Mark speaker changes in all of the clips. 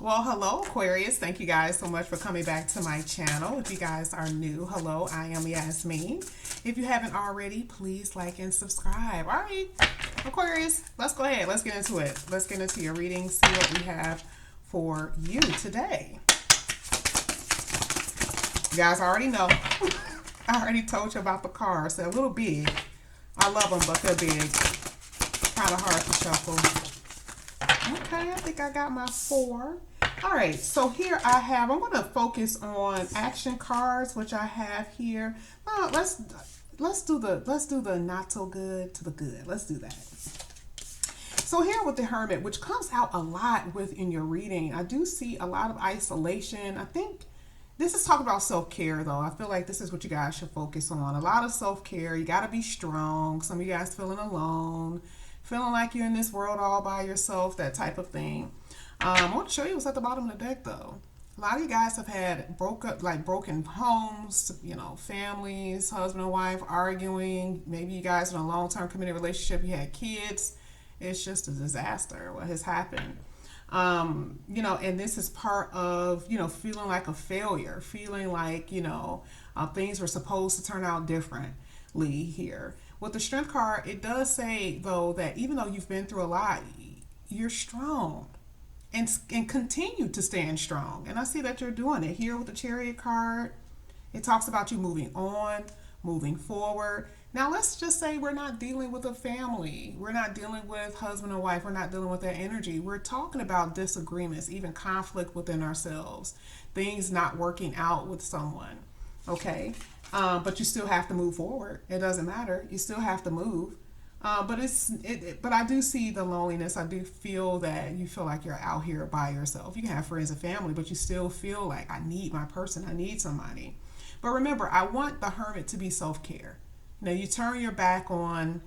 Speaker 1: Well, hello, Aquarius. Thank you guys so much for coming back to my channel. If you guys are new, hello, I am Yasmin. If you haven't already, please like and subscribe. All right, Aquarius, let's go ahead. Let's get into it. Let's get into your reading, see what we have for you today. You guys already know. I already told you about the cards. They're a little big. I love them, but they're big. Kind of hard to shuffle. Okay, I think I got my 4. All right, so here I'm going to focus on action cards, which I have here. Let's do the not so good to the good. Let's do that. So here with the Hermit, which comes out a lot within your reading, I do see a lot of isolation. I think this is talking about self-care, though. I feel like this is what you guys should focus on. A lot of self-care. You got to be strong. Some of you guys feeling alone, feeling like you're in this world all by yourself, that type of thing. I want to show you what's at the bottom of the deck, though. A lot of you guys have had broken homes, families, husband and wife arguing. Maybe you guys in a long-term committed relationship, you had kids. It's just a disaster what has happened. And this is part of, feeling like a failure, feeling like, things were supposed to turn out differently here. With the Strength card, it does say, though, that even though you've been through a lot, you're strong and continue to stand strong. And I see that you're doing it here with the Chariot card. It talks about you moving on, moving forward. Now, let's just say we're not dealing with a family. We're not dealing with husband and wife. We're not dealing with that energy. We're talking about disagreements, even conflict within ourselves, things not working out with someone. Okay? But you still have to move forward. It doesn't matter. You still have to move. But I do see the loneliness. I do feel that you feel like you're out here by yourself. You can have friends and family, but you still feel like I need my person. I need somebody. But remember, I want the Hermit to be self-care. Now you turn your back on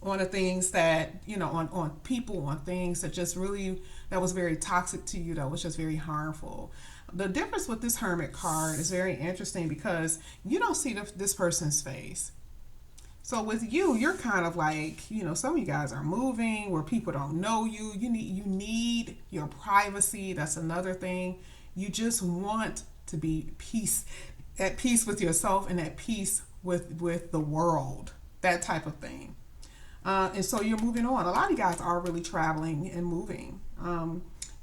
Speaker 1: the things that, on people, on things that just really, that was very toxic to you, that was just very harmful. The difference with this Hermit card is very interesting because you don't see this person's face. So with you, you're kind of like, some of you guys are moving where people don't know you. You need your privacy. That's another thing. You just want to be at peace with yourself and at peace with the world, that type of thing. And so you're moving on. A lot of you guys are really traveling and moving.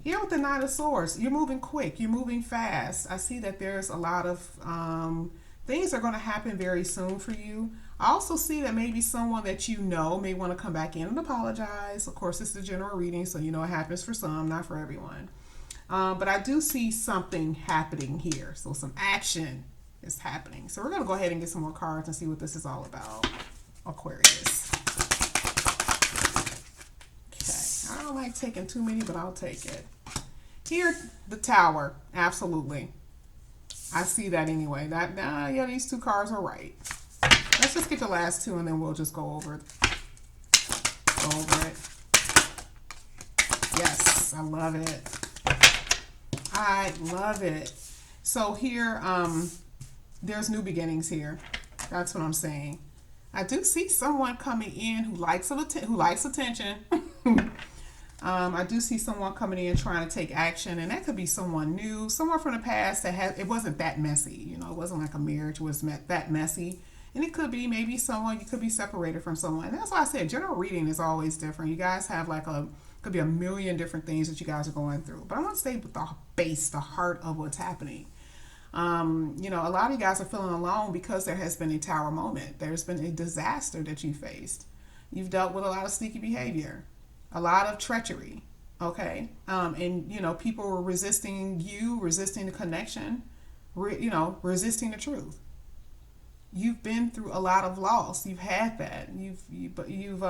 Speaker 1: Here with the Knight of Swords, you're moving quick, you're moving fast. I see that there's a lot of things are going to happen very soon for you. I also see that maybe someone that may want to come back in and apologize. Of course, this is a general reading, so it happens for some, not for everyone. But I do see something happening here. So some action is happening. So we're going to go ahead and get some more cards and see what this is all about, Aquarius. Okay, I don't like taking too many, but I'll take it. Here, the Tower, absolutely. I see that anyway. Yeah, these 2 cards are right. Let's just get the last 2 and then we'll just go over it. Yes, I love it. I love it. So here, there's new beginnings here. That's what I'm saying. I do see someone coming in who likes attention. I do see someone coming in trying to take action, and that could be someone new, someone from the past that it wasn't that messy. It wasn't like a marriage was that messy. And it could be maybe someone, you could be separated from someone. And that's why I said general reading is always different. You guys have could be a million different things that you guys are going through. But I want to stay with the heart of what's happening. A lot of you guys are feeling alone because there has been a Tower moment. There's been a disaster that you faced. You've dealt with a lot of sneaky behavior, a lot of treachery, okay? And people were resisting you, resisting the connection, resisting the truth. You've been through a lot of loss. You've had that. You've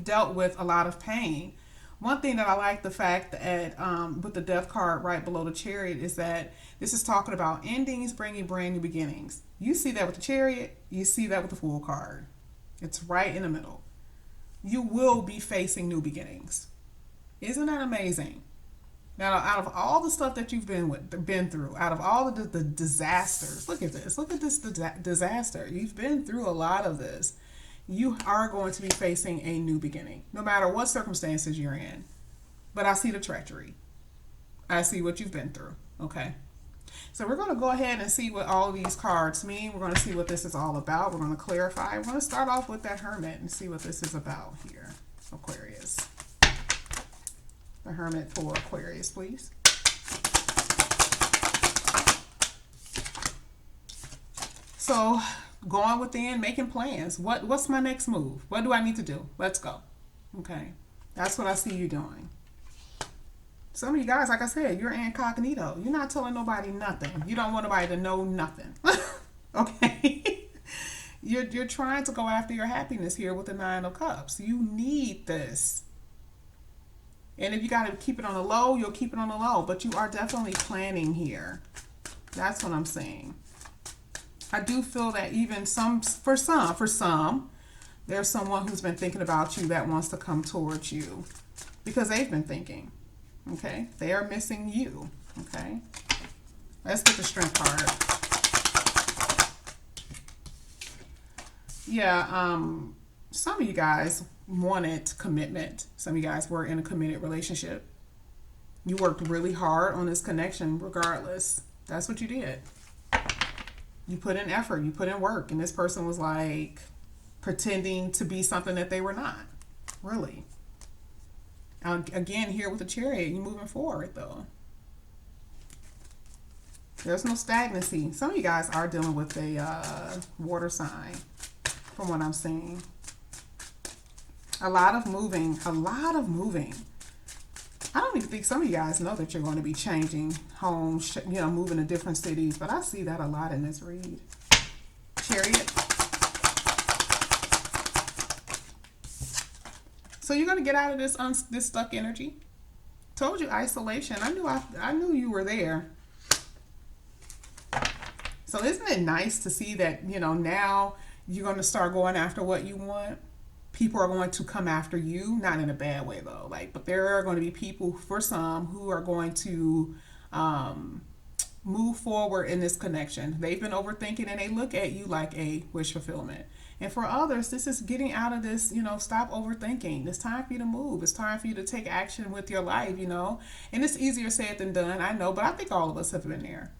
Speaker 1: dealt with a lot of pain. One thing that I like the fact that with the Death card right below the Chariot is that this is talking about endings bringing brand new beginnings. You see that with the Chariot. You see that with the Fool card. It's right in the middle. You will be facing new beginnings. Isn't that amazing? Now, out of all the stuff that you've been through, out of all of the disasters, look at this. Look at this disaster. You've been through a lot of this. You are going to be facing a new beginning, no matter what circumstances you're in. but I see the treachery. I see what you've been through. Okay. So we're going to go ahead and see what all of these cards mean. We're going to see what this is all about. We're going to clarify. We're going to start off with that Hermit and see what this is about here. Aquarius. The Hermit for Aquarius, please. So going within, making plans. What's my next move? What do I need to do? Let's go. Okay. That's what I see you doing. Some of you guys, like I said, you're incognito. You're not telling nobody nothing. You don't want nobody to know nothing. Okay? You're trying to go after your happiness here with the Nine of Cups. You need this. And if you got to keep it on the low, you'll keep it on the low. But you are definitely planning here. That's what I'm saying. I do feel that even for some, there's someone who's been thinking about you that wants to come towards you because they've been thinking. Okay, they are missing you. Okay, let's get the Strength card. Yeah, some of you guys wanted commitment. Some of you guys were in a committed relationship. You worked really hard on this connection regardless. That's what you did. You put in effort, you put in work, and this person was like pretending to be something that they were not. Really. Again, here with the Chariot, you're moving forward though. There's no stagnancy. Some of you guys are dealing with a water sign, from what I'm seeing. A lot of moving. I don't even think some of you guys know that you're going to be changing homes, moving to different cities, but I see that a lot in this read. Chariot. So you're going to get out of this stuck energy. Told you, isolation. I knew you were there. So isn't it nice to see that, now you're going to start going after what you want? People are going to come after you, not in a bad way though. But there are going to be people, for some, who are going to move forward in this connection. They've been overthinking and they look at you like a wish fulfillment. And for others, this is getting out of this, stop overthinking. It's time for you to move. It's time for you to take action with your life, And it's easier said than done, I know, but I think all of us have been there.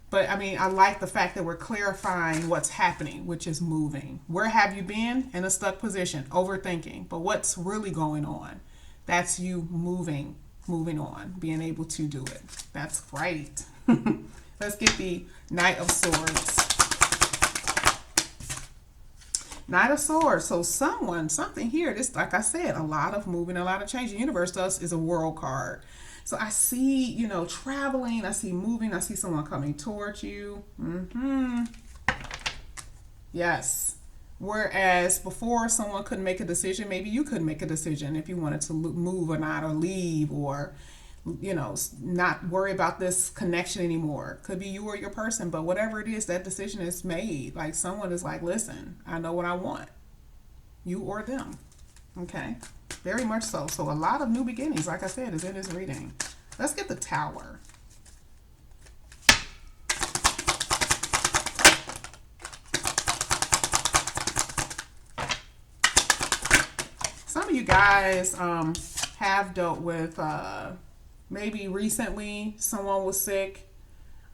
Speaker 1: But I mean, I like the fact that we're clarifying what's happening, which is moving. Where have you been? In a stuck position, overthinking. But what's really going on? That's you moving on, being able to do it. That's right. Let's get the Knight of Swords. Knight of Swords. So something here, this, like I said, a lot of moving, a lot of change. The universe does is a world card. So I see, traveling, I see moving, I see someone coming towards you. Yes. Whereas before someone couldn't make a decision, maybe you couldn't make a decision if you wanted to move or not, or leave, or, not worry about this connection anymore. Could be you or your person, but whatever it is, that decision is made. Like someone is like, listen, I know what I want. You or them. Okay. Very much so. So a lot of new beginnings, like I said, is in this reading. Let's get the Tower. Some of you guys have dealt with, maybe recently someone was sick.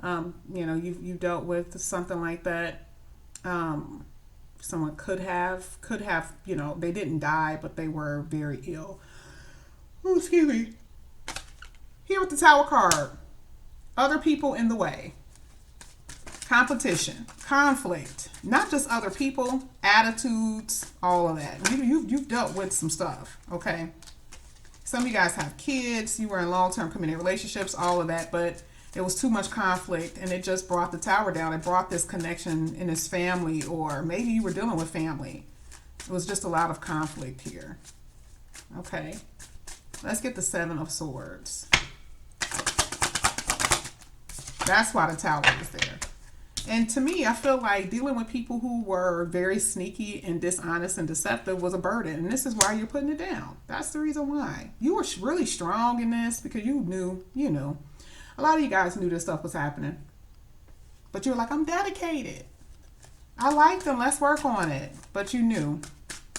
Speaker 1: You've dealt with something like that. Someone could have, they didn't die, but they were very ill. Oh, excuse me. Here with the Tower card. Other people in the way. Competition. Conflict. Not just other people. Attitudes. All of that. You've dealt with some stuff. Okay. Some of you guys have kids. You were in long-term committed relationships. All of that. But there was too much conflict and it just brought the Tower down. It brought this connection in this family, or maybe you were dealing with family. It was just a lot of conflict here. Okay. Let's get the Seven of Swords. That's why the Tower is there. And to me, I feel like dealing with people who were very sneaky and dishonest and deceptive was a burden. And this is why you're putting it down. That's the reason why. You were really strong in this because you knew. A lot of you guys knew this stuff was happening. But you were like, I'm dedicated. I like them. Let's work on it. But you knew.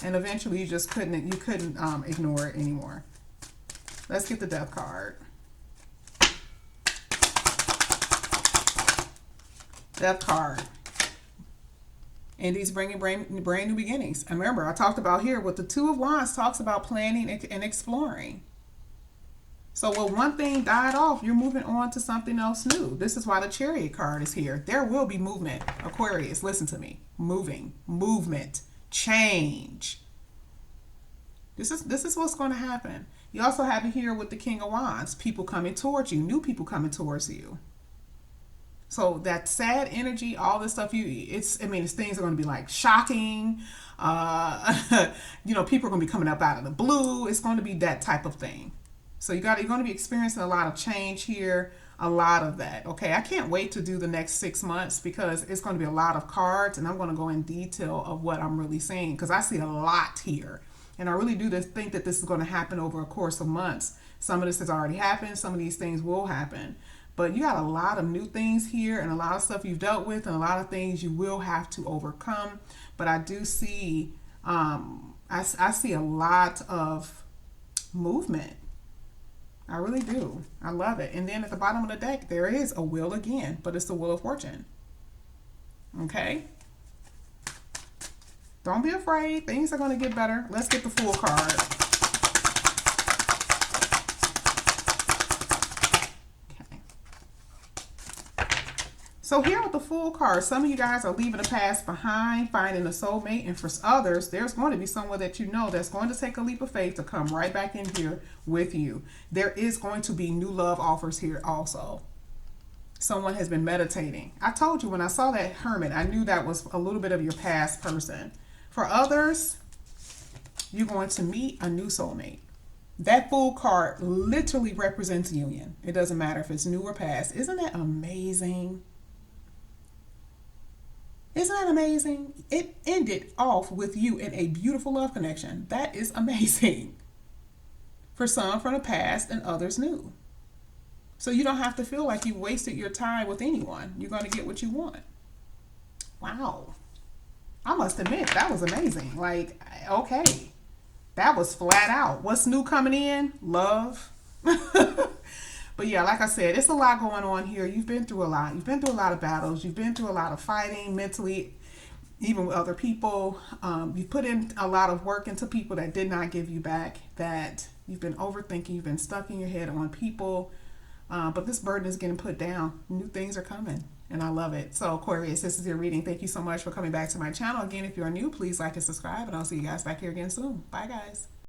Speaker 1: And eventually you just couldn't ignore it anymore. Let's get the Death card. Death card. And he's bringing brand new beginnings. And remember, I talked about here with the Two of Wands talks about planning and exploring. So when one thing died off, you're moving on to something else new. This is why the Chariot card is here. There will be movement. Aquarius, listen to me. Movement, change. This is what's going to happen. You also have it here with the King of Wands. People coming towards you, new people coming towards you. So that sad energy, all this stuff, things are going to be like shocking. People are going to be coming up out of the blue. It's going to be that type of thing. So you're going to be experiencing a lot of change here, a lot of that. Okay, I can't wait to do the next 6 months because it's going to be a lot of cards, and I'm going to go in detail of what I'm really seeing because I see a lot here. And I really do think that this is going to happen over a course of months. Some of this has already happened. Some of these things will happen. But you got a lot of new things here and a lot of stuff you've dealt with and a lot of things you will have to overcome. But I do see, I see a lot of movement. I really do. I love it. And then at the bottom of the deck, there is a wheel again, but it's the Wheel of Fortune. Okay? Don't be afraid. Things are going to get better. Let's get the Fool card. So here with the Fool card, some of you guys are leaving the past behind, finding a soulmate, and for others, there's going to be someone that you know that's going to take a leap of faith to come right back in here with you. There is going to be new love offers here also. Someone has been meditating. I told you when I saw that Hermit, I knew that was a little bit of your past person. For others, you're going to meet a new soulmate. That Fool card literally represents union. It doesn't matter if it's new or past. Isn't that amazing? Isn't that amazing? It ended off with you in a beautiful love connection. That is amazing. For some from the past and others new. So you don't have to feel like you wasted your time with anyone. You're going to get what you want. Wow. I must admit, that was amazing. Like, okay. That was flat out. What's new coming in? Love. But yeah, like I said, it's a lot going on here. You've been through a lot. You've been through a lot of battles. You've been through a lot of fighting mentally, even with other people. You've put in a lot of work into people that did not give you back, that you've been overthinking. You've been stuck in your head on people. But this burden is getting put down. New things are coming, and I love it. So Aquarius, this is your reading. Thank you so much for coming back to my channel. Again, if you are new, please like and subscribe, and I'll see you guys back here again soon. Bye, guys.